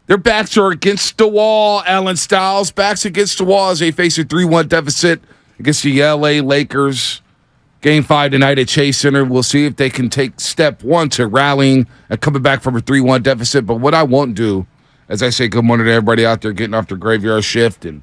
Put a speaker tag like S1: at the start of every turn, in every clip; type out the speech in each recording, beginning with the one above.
S1: Their backs are against the wall, Alan Styles. Backs against the wall as they face a 3-1 deficit against the L.A. Lakers. Game 5 tonight at Chase Center. We'll see if they can take step 1 to rallying and coming back from a 3-1 deficit. But what I won't do, as I say good morning to everybody out there getting off their graveyard shift and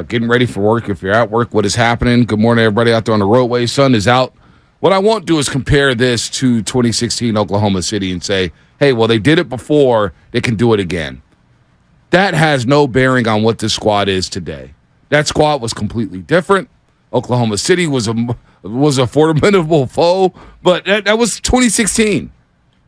S1: getting ready for work. If you're at work, what is happening? Good morning to everybody out there on the roadway. Sun is out. What I won't do is compare this to 2016 Oklahoma City and say, hey, well, they did it before. They can do it again. That has no bearing on what this squad is today. That squad was completely different. Oklahoma City was a formidable foe, but that was 2016.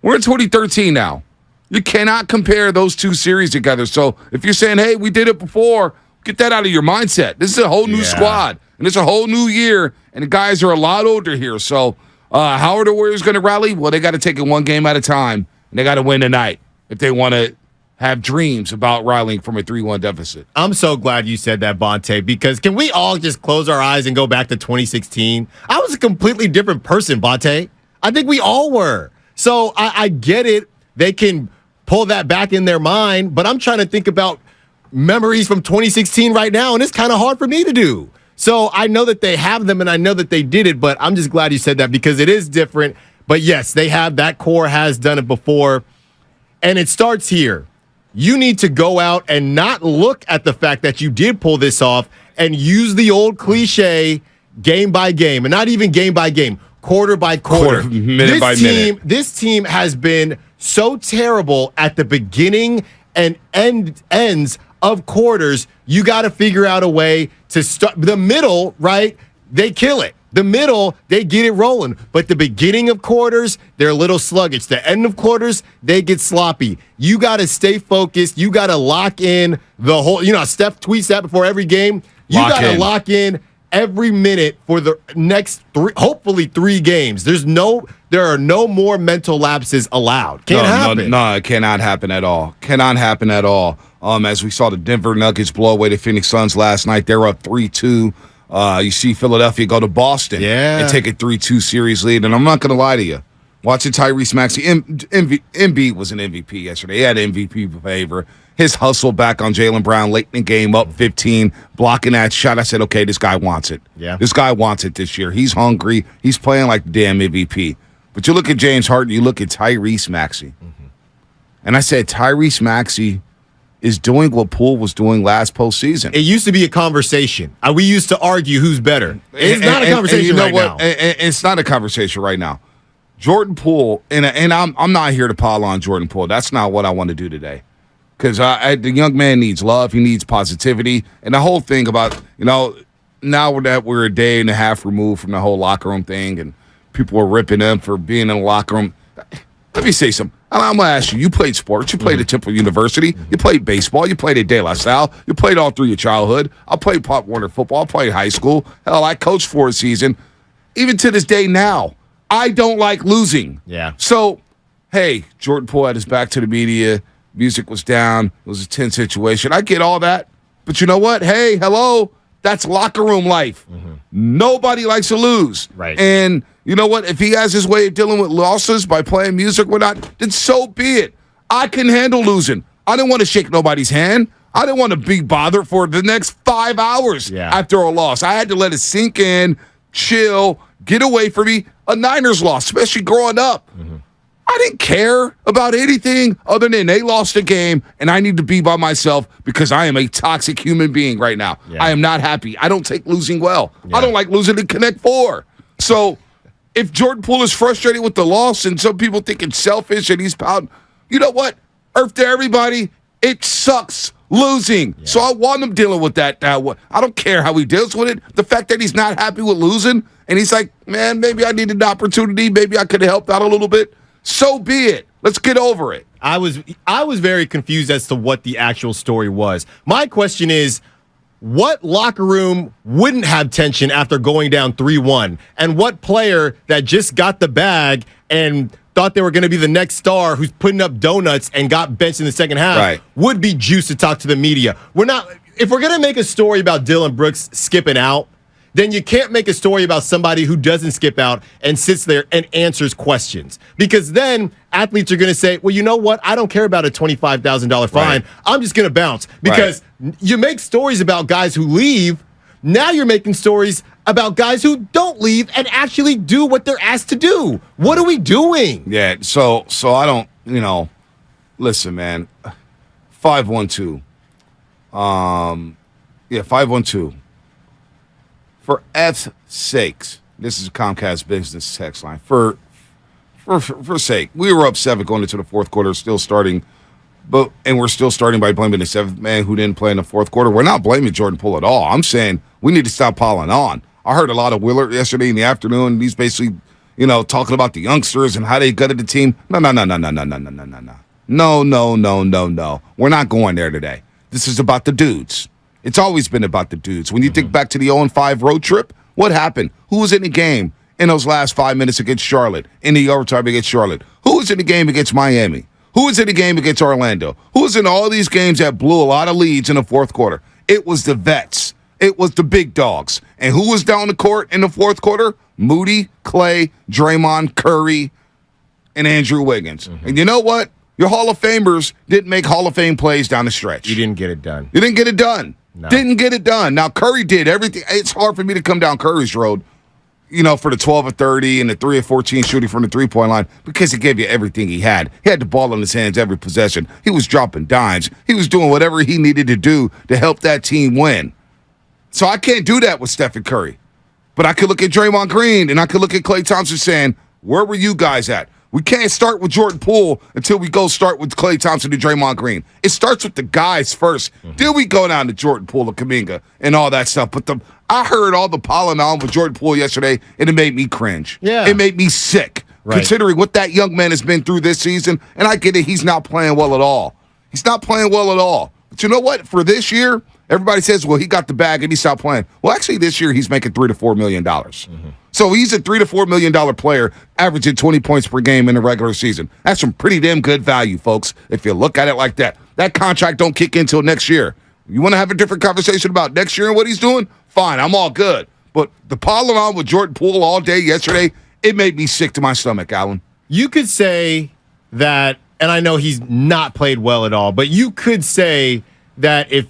S1: We're in 2013 now. You cannot compare those two series together. So if you're saying, hey, we did it before, get that out of your mindset. This is a whole new squad, and it's a whole new year, and the guys are a lot older here. So how are the Warriors going to rally? Well, they got to take it one game at a time, and they got to win tonight if they want to have dreams about rallying from a 3-1 deficit.
S2: I'm so glad you said that, Bonte, because can we all just close our eyes and go back to 2016? I was a completely different person, Bonte. I think we all were. So I get it. They can pull that back in their mind, but I'm trying to think about memories from 2016 right now, and it's kind of hard for me to do. So I know that they have them, and I know that they did it, but I'm just glad you said that because it is different. But yes, they have, that core has done it before, and it starts here. You need to go out and not look at the fact that you did pull this off and use the old cliche game by game, and not even game by game, quarter by quarter.
S1: Minute by minute.
S2: This team has been so terrible at the beginning and ends of quarters. You got to figure out a way to start the middle, right? They kill it. The middle, they get it rolling. But the beginning of quarters, they're a little sluggish. The end of quarters, they get sloppy. You got to stay focused. You got to lock in the whole, Steph tweets that before every game. You got to lock in every minute for the next hopefully three games. There are no more mental lapses allowed. Can't happen.
S1: No, it cannot happen at all. Cannot happen at all. As we saw the Denver Nuggets blow away the Phoenix Suns last night, they're up 3-2. You see Philadelphia go to Boston and take a 3-2 series lead. And I'm not going to lie to you. Watching Tyrese Maxey, Embiid was an MVP yesterday. He had MVP favor. His hustle back on Jaylen Brown late in the game, up 15, blocking that shot. I said, okay, this guy wants it.
S2: Yeah.
S1: This guy wants it this year. He's hungry. He's playing like the damn MVP. But you look at James Harden, you look at Tyrese Maxey. And I said, Tyrese Maxey is doing what Poole was doing last postseason.
S2: It used to be a conversation. We used to argue who's better. It's not a conversation right now.
S1: It's not a conversation right now. Jordan Poole, and I'm not here to pile on Jordan Poole. That's not what I want to do today. Because the young man needs love. He needs positivity. And the whole thing about, now that we're a day and a half removed from the whole locker room thing and people are ripping him for being in the locker room, let me say something. I'm going to ask you, you played sports. You played at Temple University. You played baseball. You played at De La Salle. You played all through your childhood. I played Pop Warner football. I played high school. Hell, I coached for a season. Even to this day now, I don't like losing.
S2: Yeah.
S1: So, hey, Jordan Poole had his back to the media. Music was down. It was a tense situation. I get all that. But you know what? Hey, hello. That's locker room life. Nobody likes to lose.
S2: Right.
S1: And you know what? If he has his way of dealing with losses by playing music or whatnot, then so be it. I can handle losing. I didn't want to shake nobody's hand. I didn't want to be bothered for the next 5 hours after a loss. I had to let it sink in, chill, get away from me. A Niners loss, especially growing up. I didn't care about anything other than they lost a game, and I need to be by myself because I am a toxic human being right now.
S2: Yeah.
S1: I am not happy. I don't take losing well. I don't like losing in Connect Four. So if Jordan Poole is frustrated with the loss and some people think it's selfish and he's pouting, you know what? Earth to everybody, it sucks losing. Yeah. So I want him dealing with that. I don't care how he deals with it. The fact that he's not happy with losing and he's like, man, maybe I needed an opportunity. Maybe I could have helped out a little bit. So be it. Let's get over it.
S2: I was very confused as to what the actual story was. My question is, what locker room wouldn't have tension after going down 3-1? And what player that just got the bag and thought they were going to be the next star who's putting up donuts and got benched in the second half would be juiced to talk to the media? If we're going to make a story about Dylan Brooks skipping out, then you can't make a story about somebody who doesn't skip out and sits there and answers questions. Because then athletes are going to say, well, you know what? I don't care about a $25,000 fine.
S1: Right.
S2: I'm just going to bounce. Because you make stories about guys who leave. Now you're making stories about guys who don't leave and actually do what they're asked to do. What are we doing?
S1: Yeah, so I don't, listen, man. 512. 512. For F's sakes, this is Comcast Business text line. For sake, we were up 7 going into the fourth quarter, still starting, and we're still starting by blaming the seventh man who didn't play in the fourth quarter. We're not blaming Jordan Poole at all. I'm saying we need to stop piling on. I heard a lot of Willard yesterday in the afternoon, and he's basically, talking about the youngsters and how they gutted the team. No. No. We're not going there today. This is about the dudes. It's always been about the dudes. When you think back to the 0-5 road trip, what happened? Who was in the game in those last 5 minutes against Charlotte, in the overtime against Charlotte? Who was in the game against Miami? Who was in the game against Orlando? Who was in all these games that blew a lot of leads in the fourth quarter? It was the vets. It was the big dogs. And who was down the court in the fourth quarter? Moody, Clay, Draymond, Curry, and Andrew Wiggins. And you know what? Your Hall of Famers didn't make Hall of Fame plays down the stretch.
S2: You didn't get it done.
S1: You didn't get it done.
S2: No.
S1: Didn't get it done. Now, Curry did everything. It's hard for me to come down Curry's road, for the 12 of 30 and the 3 of 14 shooting from the three-point line because he gave you everything he had. He had the ball in his hands every possession. He was dropping dimes. He was doing whatever he needed to do to help that team win. So I can't do that with Stephen Curry. But I could look at Draymond Green and I could look at Klay Thompson saying, where were you guys at? We can't start with Jordan Poole until we go start with Klay Thompson and Draymond Green. It starts with the guys first. Then we go down to Jordan Poole and Kuminga and all that stuff. But I heard all the piling on with Jordan Poole yesterday, and it made me cringe.
S2: Yeah.
S1: It made me sick, considering what that young man has been through this season. And I get it, he's not playing well at all. He's not playing well at all. But you know what? For this year, everybody says, well, he got the bag and he stopped playing. Well, actually, this year he's making $3 to $4 million. So he's a $3 to $4 million player, averaging 20 points per game in the regular season. That's some pretty damn good value, folks, if you look at it like that. That contract don't kick in until next year. You want to have a different conversation about next year and what he's doing? Fine, I'm all good. But the piling on with Jordan Poole all day yesterday, it made me sick to my stomach, Alan.
S2: You could say that, and I know he's not played well at all, but you could say that if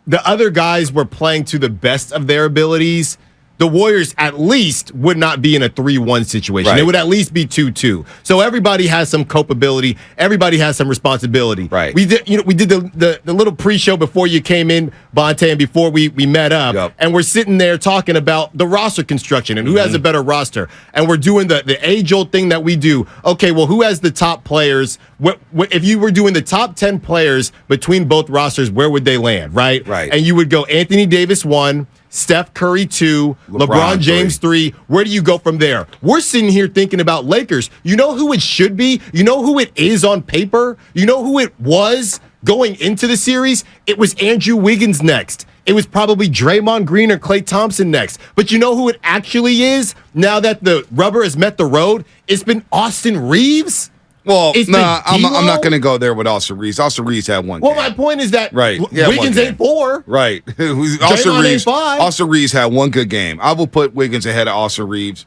S2: the other guys were playing to the best of their abilities, the Warriors at least would not be in a 3-1 situation.
S1: Right.
S2: It would at least be 2-2. So everybody has some culpability. Everybody has some responsibility.
S1: Right.
S2: We did the little pre-show before you came in, Bonte, and before we met up.
S1: Yep.
S2: And we're sitting there talking about the roster construction and who has a better roster. And we're doing the age-old thing that we do. Okay, well, who has the top players? If you were doing the top 10 players between both rosters, where would they land, right?
S1: Right.
S2: And you would go Anthony Davis 1, Steph Curry 2, LeBron James 3. Where do you go from there? We're sitting here thinking about Lakers. You know who it should be? You know who it is on paper? You know who it was going into the series? It was Andrew Wiggins next. It was probably Draymond Green or Klay Thompson next. But you know who it actually is? Now that the rubber has met the road, it's been Austin Reeves.
S1: Well,
S2: It's
S1: I'm
S2: been
S1: not
S2: D'Lo?
S1: going to go there with Austin Reeves. Austin Reeves had one
S2: Well,
S1: game.
S2: my point is that
S1: Right. Yeah, one
S2: Wiggins
S1: game.
S2: ain't 4.
S1: Right. Austin
S2: Draymond
S1: Reeves.
S2: ain't 5.
S1: Austin Reeves had one good game. I will put Wiggins ahead of Austin Reeves,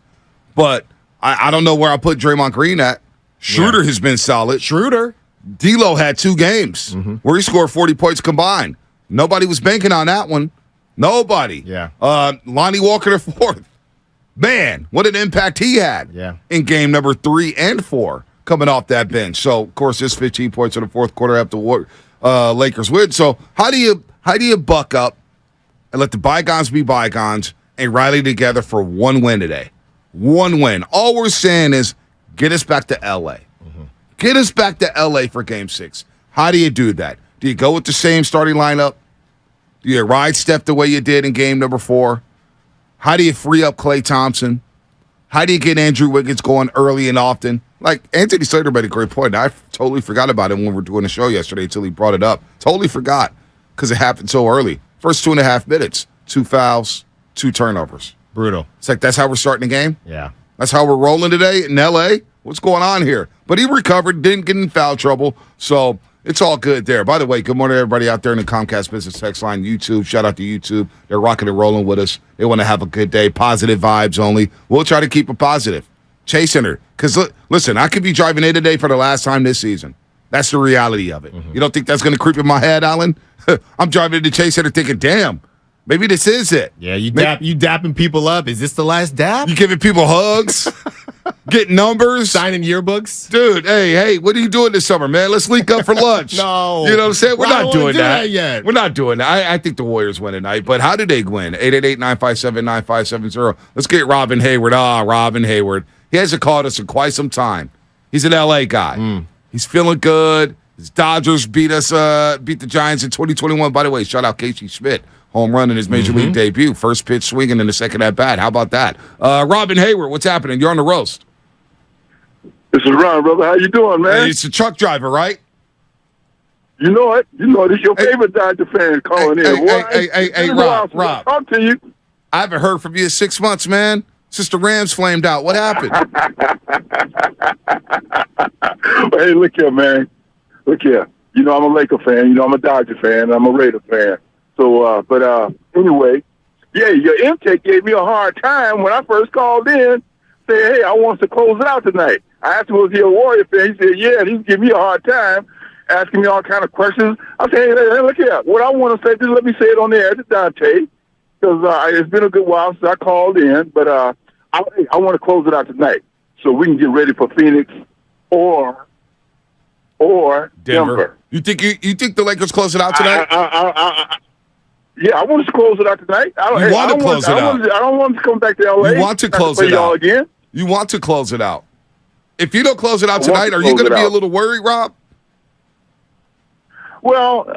S1: but I don't know where I put Draymond Green at. Schroeder has been solid.
S2: Schroeder.
S1: D'Lo had 2 games where he scored 40 points combined. Nobody was banking on that one. Nobody.
S2: Yeah.
S1: Lonnie Walker the fourth. Man, what an impact he had in game number 3 and 4 coming off that bench. So, of course, there's 15 points in the fourth quarter after Lakers win. So, how do you buck up and let the bygones be bygones and rally together for one win today? One win. All we're saying is get us back to L.A. Get us back to L.A. for Game 6. How do you do that? Do you go with the same starting lineup? Do you ride Steph the way you did in game number 4? How do you free up Klay Thompson? How do you get Andrew Wiggins going early and often? Like, Anthony Slater made a great point. I totally forgot about it when we were doing the show yesterday until he brought it up. Totally forgot because it happened so early. First 2.5 minutes, 2 fouls, 2 turnovers.
S2: Brutal.
S1: It's like, that's how we're starting the game?
S2: Yeah.
S1: That's how we're rolling today in L.A.? What's going on here? But he recovered, didn't get in foul trouble. So It's all good there. By the way, good morning, everybody out there in the Comcast Business Text Line, YouTube. Shout out to YouTube. They're rocking and rolling with us. They want to have a good day. Positive vibes only. We'll try to keep it positive. Chase Center. Because, listen, I could be driving A today for the last time this season. That's the reality of it. You don't think that's going to creep in my head, Alan? I'm driving to Chase Center thinking, damn, maybe this is it.
S2: Yeah, you dapping people up. Is this the last dap?
S1: You giving people hugs? Getting numbers?
S2: Signing yearbooks?
S1: Dude, hey, what are you doing this summer, man? Let's link up for lunch.
S2: No.
S1: You know what I'm saying? We're not doing that
S2: yet.
S1: We're not doing that. I think the Warriors win tonight, but how did they win? 888-957-9570. Let's get Robin Hayward. Robin Hayward. He hasn't called us in quite some time. He's an L.A. guy. He's feeling good. His Dodgers beat the Giants in 2021. By the way, shout out Casey Schmidt. Home run in his Major League debut. First pitch swinging in the second at bat. How about that? Robin Hayward, what's happening? You're on the roast.
S3: This is Ron, brother. How you doing, man?
S1: Hey, it's a truck driver, right?
S3: You know it. You know it. It's your favorite Dodger fan calling in.
S1: Hey, Rob.
S3: Talk to you.
S1: I haven't heard from you in 6 months, man. Since the Rams flamed out. What happened?
S3: Hey, look here, man. Look here. You know I'm a Laker fan. You know I'm a Dodger fan. I'm a Raider fan. So, anyway, yeah, your intake gave me a hard time when I first called in, saying, hey, I want to close it out tonight. I asked him, was he a Warrior fan? He said, yeah, and he's giving me a hard time, asking me all kind of questions. I said, hey, look here. What I want to say, just let me say it on the air to Dante, because it's been a good while since I called in, but I want to close it out tonight so we can get ready for Phoenix or Denver.
S1: You think the Lakers close it out tonight?
S3: Yeah, I want us to close it out tonight. I don't want to come back to L.A.
S1: You want to close it out
S3: again?
S1: You want to close it out. If you don't close it out tonight, are you going to be a little worried, Rob?
S3: Well,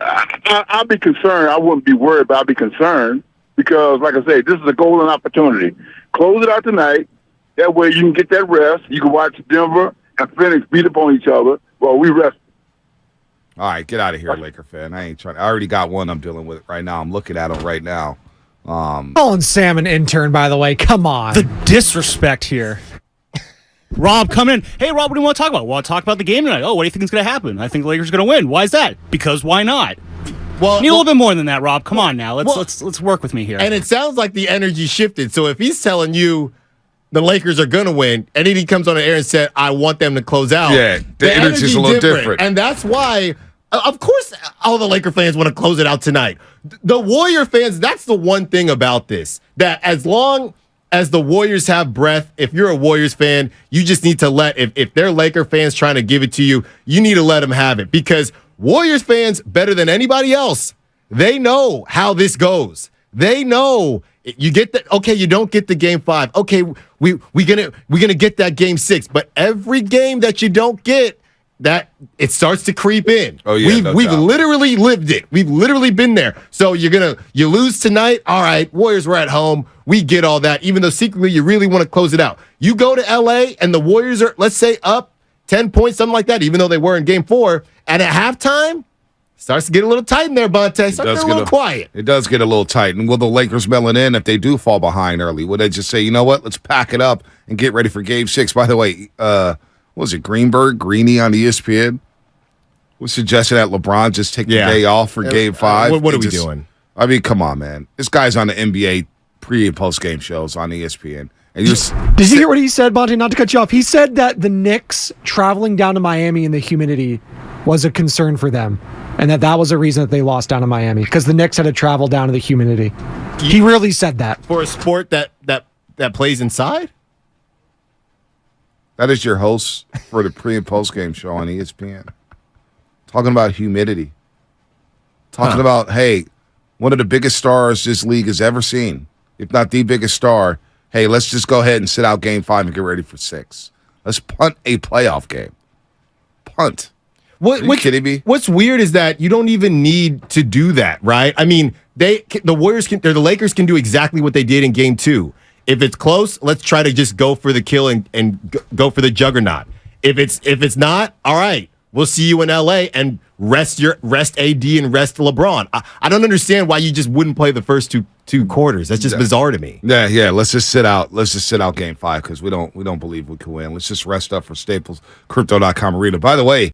S3: I'll be concerned. I wouldn't be worried, but I'll be concerned because, like I say, this is a golden opportunity. Close it out tonight. That way you can get that rest. You can watch Denver and Phoenix beat up on each other while we rest.
S1: All right, get out of here, Laker fan. I already got one I'm dealing with right now. I'm looking at him right now.
S4: Calling Sam an intern, by the way. Come on.
S5: The disrespect here. Rob, come in. Hey, Rob, what do you want to talk about? Want to talk about the game tonight? Oh, what do you think is going to happen? I think the Lakers are going to win. Why is that? Because why not?
S2: Well,
S5: need a little bit more than that, Rob. Come on now. Let's work with me here.
S2: And it sounds like the energy shifted. So if he's telling you the Lakers are going to win, and then he comes on the air and said, I want them to close out.
S1: Yeah, the energy's a little different.
S2: And that's why, of course, all the Laker fans want to close it out tonight. The Warrior fans, that's the one thing about this, that as long as the Warriors have breath, if you're a Warriors fan, you just need to if they're Laker fans trying to give it to you, you need to let them have it. Because Warriors fans, better than anybody else, they know how this goes. They know you get that. Okay, you don't get the game 5. Okay, we're gonna get that game 6. But every game that you don't get, that it starts to creep in.
S1: Oh yeah,
S2: we've literally lived it. We've literally been there. So you lose tonight. All right, Warriors were at home. We get all that. Even though secretly you really want to close it out. You go to LA and the Warriors are, let's say, up 10 points, something like that. Even though they were in game 4, and at halftime. Starts to get a little tight in there, Bonte. Starts to get a little quiet.
S1: It does get a little tight. And will the Lakers mail it in if they do fall behind early? Will they just say, you know what, let's pack it up and get ready for Game 6? By the way, what was it, Greeny on ESPN was suggesting that LeBron just take the day off for Game 5.
S2: What are we doing?
S1: I mean, come on, man. This guy's on the NBA pre- and post-game shows on ESPN. And
S4: did you hear what he said, Bonte? Not to cut you off. He said that the Knicks traveling down to Miami in the humidity was a concern for them. And that was a reason that they lost down to Miami, because the Knicks had to travel down to the humidity. He really said that.
S2: For a sport that plays inside?
S1: That is your host for the pre- and post-game show on ESPN. Talking about humidity. Talking about, hey, one of the biggest stars this league has ever seen, if not the biggest star. Hey, let's just go ahead and sit out Game 5 and get ready for 6. Let's punt a playoff game. Punt. Are you kidding me?
S2: What's weird is that you don't even need to do that, right? I mean, the Lakers can do exactly what they did in Game 2. If it's close, let's try to just go for the kill and go for the juggernaut. If it's not, all right, we'll see you in LA and rest AD and rest LeBron. I don't understand why you just wouldn't play the first two quarters. That's just bizarre to me.
S1: Yeah. Let's just sit out Game 5 because we don't believe we can win. Let's just rest up for Staples Crypto.com arena. By the way,